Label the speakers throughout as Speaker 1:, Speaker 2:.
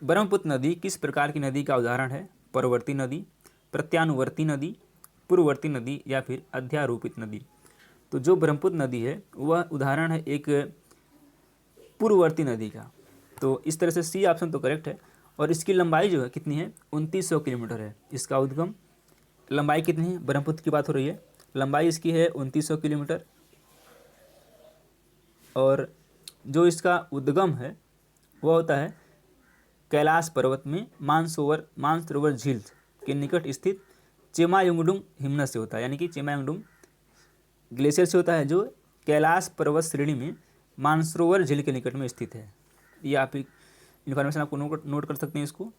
Speaker 1: ब्रह्मपुत्र नदी किस प्रकार की नदी का उदाहरण है? परवर्ती नदी, प्रत्यानुवर्ती नदी, पूर्ववर्ती नदी या फिर अध्यारोपित नदी? तो जो ब्रह्मपुत्र नदी है वह उदाहरण है एक पूर्ववर्ती नदी का। तो इस तरह से सी ऑप्शन तो करेक्ट है। और इसकी लंबाई जो है कितनी है? 2900 किलोमीटर है इसका उद्गम। लंबाई कितनी है? ब्रह्मपुत्र की बात हो रही है, लंबाई इसकी है 2900 किलोमीटर। और जो इसका उद्गम है वह होता है कैलाश पर्वत में मानसरोवर झील के निकट स्थित चेमायुंगडुंग हिमनद से होता है, यानी कि चेमायुंगडुंग ग्लेशियर से होता है, जो कैलाश पर्वत श्रेणी में मानसरोवर झील के निकट में स्थित है। ये आप इन्फॉर्मेशन आपको नोट कर सकते हैं इसको।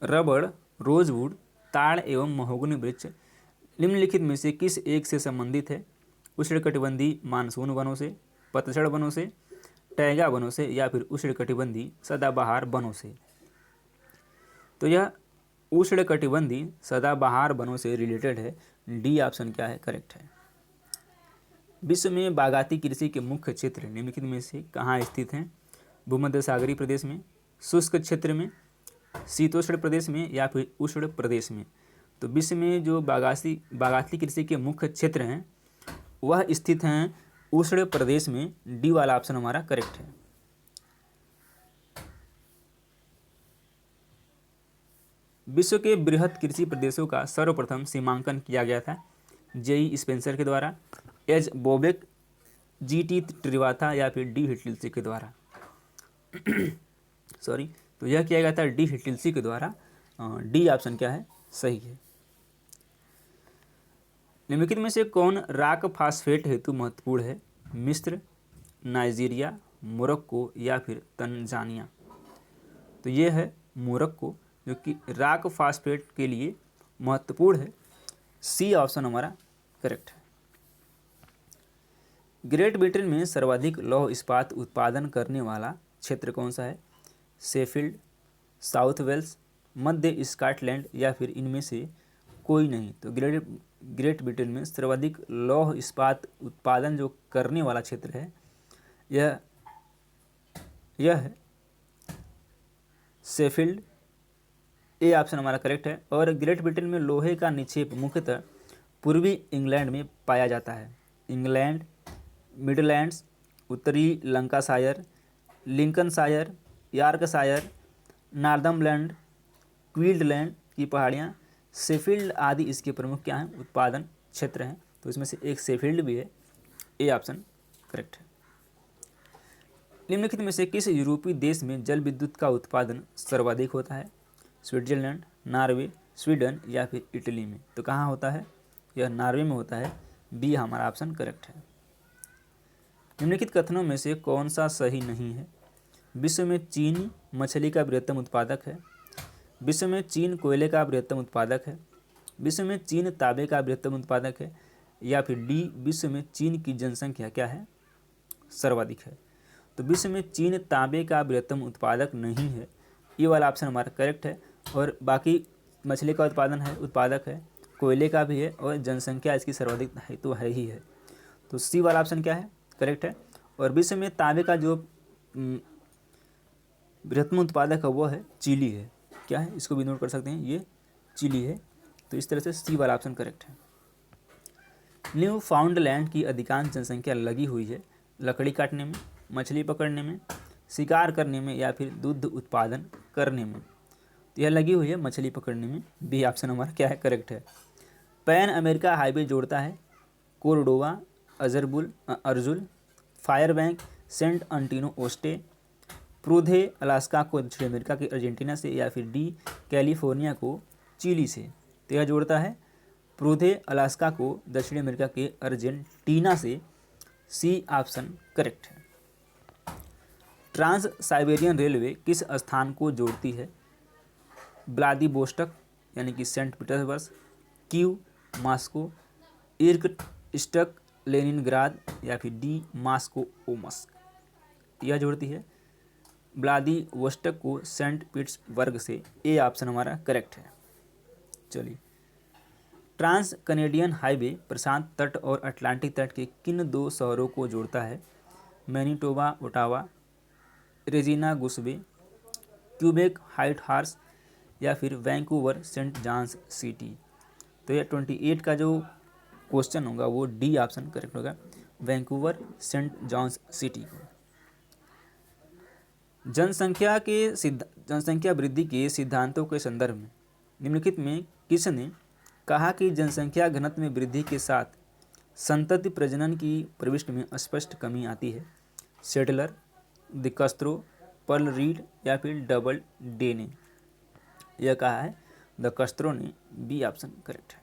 Speaker 1: रबड़, रोजवुड, ताड़ एवं महोगनी वृक्ष निम्नलिखित में से किस एक से संबंधित है? उष्णकटिबंधीय मानसून वनों से, पतझड़ वनों से, टैगा वनों से या फिर उष्णकटिबंधीय सदाबहार वनों से? तो यह उष्णकटिबंधीय सदाबहार वनों से रिलेटेड है। डी ऑप्शन क्या है? करेक्ट है। विश्व में बागाती कृषि के मुख्य क्षेत्र निम्नलिखित में से कहाँ स्थित हैं? भूमध्य सागरीय प्रदेश में, शुष्क क्षेत्र में, शीतोष्ण प्रदेश में या फिर उष्ण प्रदेश में? तो विश्व में जो बागाती कृषि के मुख्य क्षेत्र हैं वह स्थित हैं उष्ण प्रदेश में। डी वाला ऑप्शन हमारा करेक्ट है। विश्व के बृहद कृषि प्रदेशों का सर्वप्रथम सीमांकन किया गया था जेई स्पेंसर के द्वारा, एच बोबेक, जी.टी. त्रिवाथा या फिर डी हिटलिल्सी के द्वारा। सॉरी, तो यह किया गया था डी हिटलिल्सी के द्वारा। डी ऑप्शन क्या है? सही है। निम्नलिखित में से कौन राक फास्फेट हेतु महत्वपूर्ण है? मिस्र, नाइजीरिया, मोरक्को या फिर तंजानिया? तो ये है मोरक्को, जो कि राक फास्फेट के लिए महत्वपूर्ण है। सी ऑप्शन हमारा करेक्ट है। ग्रेट ब्रिटेन में सर्वाधिक लौह इस्पात उत्पादन करने वाला क्षेत्र कौन सा है? शेफील्ड, साउथ वेल्स, मध्य स्कॉटलैंड या फिर इनमें से कोई नहीं? तो ग्रेट ब्रिटेन में सर्वाधिक लौह इस्पात उत्पादन जो करने वाला क्षेत्र है यह है शेफील्ड। ए ऑप्शन हमारा करेक्ट है। और ग्रेट ब्रिटेन में लोहे का निक्षेप मुख्यतः पूर्वी इंग्लैंड में पाया जाता है। इंग्लैंड, मिडलैंड्स, उत्तरी Lancashire, Lincolnshire, Yorkshire, Northumberland, Queensland की पहाड़ियाँ, शेफील्ड आदि इसके प्रमुख क्या हैं? उत्पादन क्षेत्र हैं। तो इसमें से एक शेफील्ड भी है। ए ऑप्शन करेक्ट है। निम्नलिखित में से किस यूरोपीय देश में जल विद्युत का उत्पादन सर्वाधिक होता है? स्विट्जरलैंड, नॉर्वे, स्वीडन या फिर इटली में? तो कहाँ होता है? यह नॉर्वे में होता है। बी हमारा ऑप्शन करेक्ट है। निम्नलिखित कथनों में से कौन सा सही नहीं है? विश्व में चीन मछली का बृहत्तम उत्पादक है, विश्व में चीन कोयले का बृहत्तम उत्पादक है, विश्व में चीन तांबे का बृहत्तम उत्पादक है या फिर डी विश्व में चीन की जनसंख्या क्या है? सर्वाधिक है। तो विश्व में चीन तांबे का बृहत्तम उत्पादक नहीं है। ये वाला ऑप्शन हमारा करेक्ट है। और बाकी मछली का उत्पादक है, कोयले का भी है और जनसंख्या इसकी सर्वाधिक है तो है ही है। तो सी वाला ऑप्शन क्या है? करेक्ट है। और विश्व में तांबे का जो बृहत्तम उत्पादक है वो है चिली है। क्या है? इसको भी नोट कर सकते हैं, ये चिली है। तो इस तरह से सी वाला ऑप्शन करेक्ट है। न्यू फाउंडलैंड की अधिकांश जनसंख्या लगी हुई है लकड़ी काटने में, मछली पकड़ने में, शिकार करने में या फिर दूध उत्पादन करने में? तो यह लगी हुई है मछली पकड़ने में। बी ऑप्शन हमारा क्या है? करेक्ट है। पैन अमेरिका हाईवे जोड़ता है कोर्डोवा, अर्जुल, फायरबैंक, सेंट अंटिनो ओस्टे, प्रूधे अलास्का को दक्षिण अमेरिका के अर्जेंटीना से या फिर डी कैलिफोर्निया को चिली से? तो यह जोड़ता है प्रूधे अलास्का को दक्षिण अमेरिका के अर्जेंटीना से। सी ऑप्शन करेक्ट है। ट्रांस साइबेरियन रेलवे किस स्थान को जोड़ती है? व्लादिवोस्टोक यानी कि Saint Petersburg, Kiev, Moscow, Irkutsk, Leningrad या फिर डी मॉस्को ओमस्क? यह जोड़ती है व्लादिवोस्टोक को सेंट पीटर्सबर्ग से। ए ऑप्शन हमारा करेक्ट है। चलिए, ट्रांस कनेडियन हाईवे प्रशांत तट और अटलांटिक तट के किन दो शहरों को जोड़ता है? मैनीटोबा, ओटावा, रेजिना गुस्बे, क्यूबेक हाइट हार्स या फिर वैंकूवर सेंट जॉन्स सिटी। तो ये 28 का जो क्वेश्चन होगा वो डी ऑप्शन करेक्ट होगा, वैंकूवर सेंट जॉन्स सिटी। जनसंख्या वृद्धि के सिद्धांतों के संदर्भ में निम्नलिखित में किसने कहा कि जनसंख्या घनत्व में वृद्धि के साथ संतति प्रजनन की प्रविष्टि में स्पष्ट कमी आती है? सेडलर, द कस्त्रो, पर्ल रीड या फिर डबल डे ने यह कहा है द कस्त्रो ने, बी ऑप्शन करेक्ट है।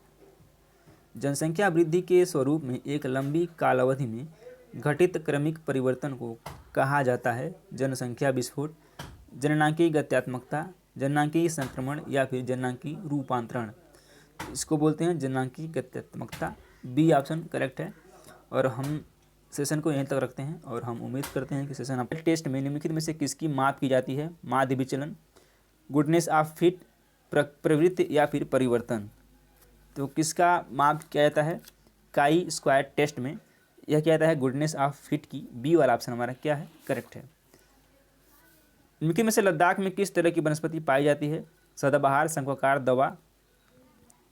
Speaker 1: जनसंख्या वृद्धि के स्वरूप में एक लंबी कालावधि में घटित क्रमिक परिवर्तन को कहा जाता है जनसंख्या विस्फोट, जननांकीय गत्यात्मकता, जननांकीय संक्रमण या फिर जननांकीय रूपांतरण। इसको बोलते हैं जननांकीय गत्यात्मकता, बी ऑप्शन करेक्ट है। और हम सेशन को यहीं तक रखते हैं और हम उम्मीद करते हैं कि सेशन आप टेस्ट में निम्नलिखित में से किसकी माप की जाती है? माध्य विचलन, गुडनेस ऑफ फिट, प्रवृत्ति या फिर परिवर्तन। तो किसका माप किया जाता है काई स्क्वायर टेस्ट में? यह क्या जाता है गुडनेस ऑफ फिट की, बी वाला ऑप्शन हमारा क्या है करेक्ट है। निम्नलिखित में से लद्दाख में किस तरह की वनस्पति पाई जाती है? सदाबहार, शंक्वाकार दवा,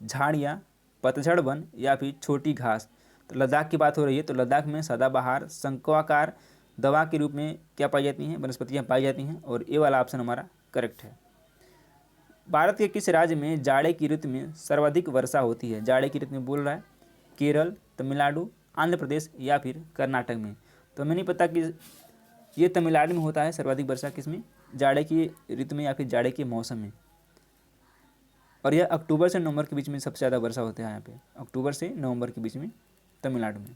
Speaker 1: झाड़ियाँ, पतझड़ वन या फिर छोटी घास। तो लद्दाख की बात हो रही है तो लद्दाख में सदाबहार शंक्वाकार दवा के रूप में क्या पाई जाती हैं? वनस्पतियाँ पाई जाती हैं और ए वाला ऑप्शन हमारा करेक्ट है। भारत के किस राज्य में जाड़े की ऋतु में सर्वाधिक वर्षा होती है? जाड़े की ऋतु में बोल रहा है केरल, तमिलनाडु, आंध्र प्रदेश या फिर कर्नाटक में। तो हमें नहीं पता कि ये तमिलनाडु में होता है सर्वाधिक वर्षा किसमें? जाड़े की ऋतु में या फिर जाड़े के मौसम में। और यह अक्टूबर से नवंबर के बीच में सबसे ज़्यादा वर्षा होता है यहाँ पे, अक्टूबर से नवंबर के बीच में तमिलनाडु में।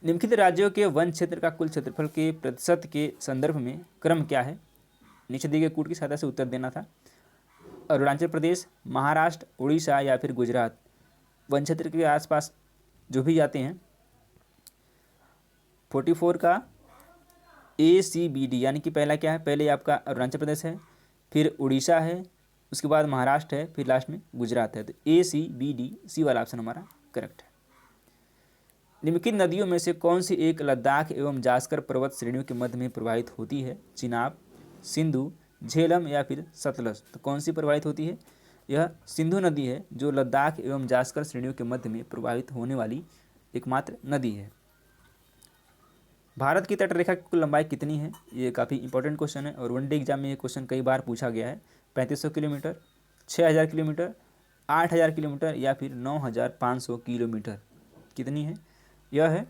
Speaker 1: निम्नलिखित राज्यों के वन क्षेत्र का कुल क्षेत्रफल के प्रतिशत के संदर्भ में क्रम क्या है? नीचे दिए गए कूट की सहायता से उत्तर देना था। अरुणाचल प्रदेश, महाराष्ट्र, उड़ीसा या फिर गुजरात। वन क्षेत्र के आसपास जो भी जाते हैं 44 का ACBD, यानी कि पहला क्या है? पहले आपका अरुणाचल प्रदेश है, फिर उड़ीसा है, उसके बाद महाराष्ट्र है, फिर लास्ट में गुजरात है। तो ACBD, सी वाला ऑप्शन हमारा करेक्ट है। निम्नलिखित नदियों में से कौन सी एक लद्दाख एवं जास्कर पर्वत श्रेणियों के मध्य में प्रवाहित होती है? चिनाब, सिंधु, झेलम या फिर सतलज। तो कौन सी प्रवाहित होती है? यह सिंधु नदी है जो लद्दाख एवं जास्कर श्रेणियों के मध्य में प्रवाहित होने वाली एकमात्र नदी है। भारत की तटरेखा की कुल लंबाई कितनी है? ये काफ़ी इंपॉर्टेंट क्वेश्चन है और वनडे एग्जाम में ये क्वेश्चन कई बार पूछा गया है। 3500 किलोमीटर, 6000 किलोमीटर, 8000 किलोमीटर या फिर 9500 किलोमीटर। कितनी है? यह है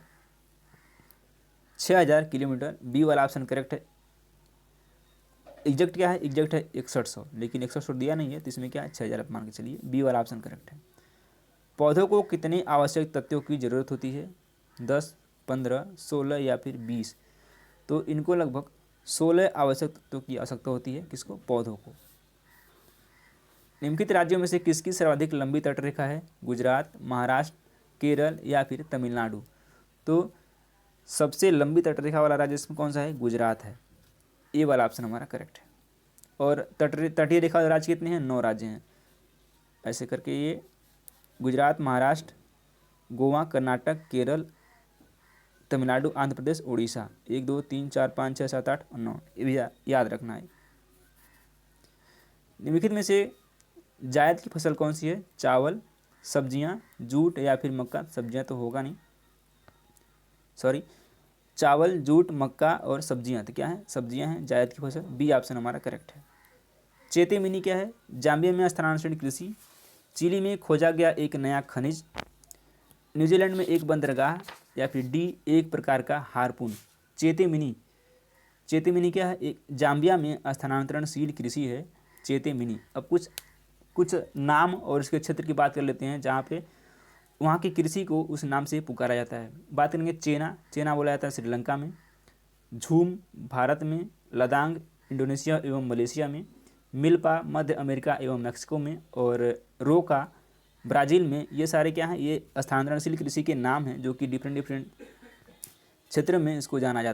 Speaker 1: 6000 किलोमीटर, बी वाला ऑप्शन करेक्ट है। एग्जैक्ट क्या है? एग्जैक्ट है 6100, लेकिन 6100 दिया नहीं है तो इसमें क्या है 6000 आप मान के चलिए, बी वाला ऑप्शन करेक्ट है। पौधों को कितने आवश्यक तत्वों की ज़रूरत होती है? 10, 15, 16 या फिर 20। तो इनको लगभग 16 आवश्यक तत्वों की आवश्यकता होती है। किसको? पौधों को। निम्नलिखित राज्यों में से किसकी सर्वाधिक लंबी तटरेखा है? गुजरात, महाराष्ट्र, केरल या फिर तमिलनाडु। तो सबसे लंबी तटरेखा वाला राज्य इसमें कौन सा है? गुजरात है, ए वाला ऑप्शन हमारा करेक्ट है। और तटीय रेखा वाले राज्य कितने हैं? 9 राज्य हैं। ऐसे करके ये गुजरात, महाराष्ट्र, गोवा, कर्नाटक, केरल, तमिलनाडु, आंध्र प्रदेश, उड़ीसा। 1, 2, 3, 4, 5, 6, 7, 8 और 9, ये भी याद रखना है। निम्नलिखित में से जायद की फसल कौन सी है? चावल, सब्जियां, जूट या फिर मक्का। सब्जियां तो होगा नहीं, सॉरी, चावल, जूट, मक्का और सब्जियां। तो क्या है? सब्जियां हैं जायद की फसल, बी ऑप्शन हमारा करेक्ट है। चेते मिनी क्या है? जाम्बिया में स्थानांतरण कृषि, चिली में खोजा गया एक नया खनिज, न्यूजीलैंड में एक बंदरगाह या फिर डी एक प्रकार का हार्पून। चेते मिनी क्या है? एक जाम्बिया में स्थानांतरणशील कृषि है चेते मिनी। अब कुछ नाम और इसके क्षेत्र की बात कर लेते हैं जहाँ पे वहाँ की कृषि को उस नाम से पुकारा जाता है। बात करेंगे चेना बोला जाता है श्रीलंका में, झूम भारत में, लदांग इंडोनेशिया एवं मलेशिया में, मिल्पा मध्य अमेरिका एवं मैक्सिको में और रोका ब्राज़ील में। ये सारे क्या हैं? ये स्थानांतरणशील कृषि के नाम हैं जो कि डिफरेंट क्षेत्र में इसको जाना जाता है।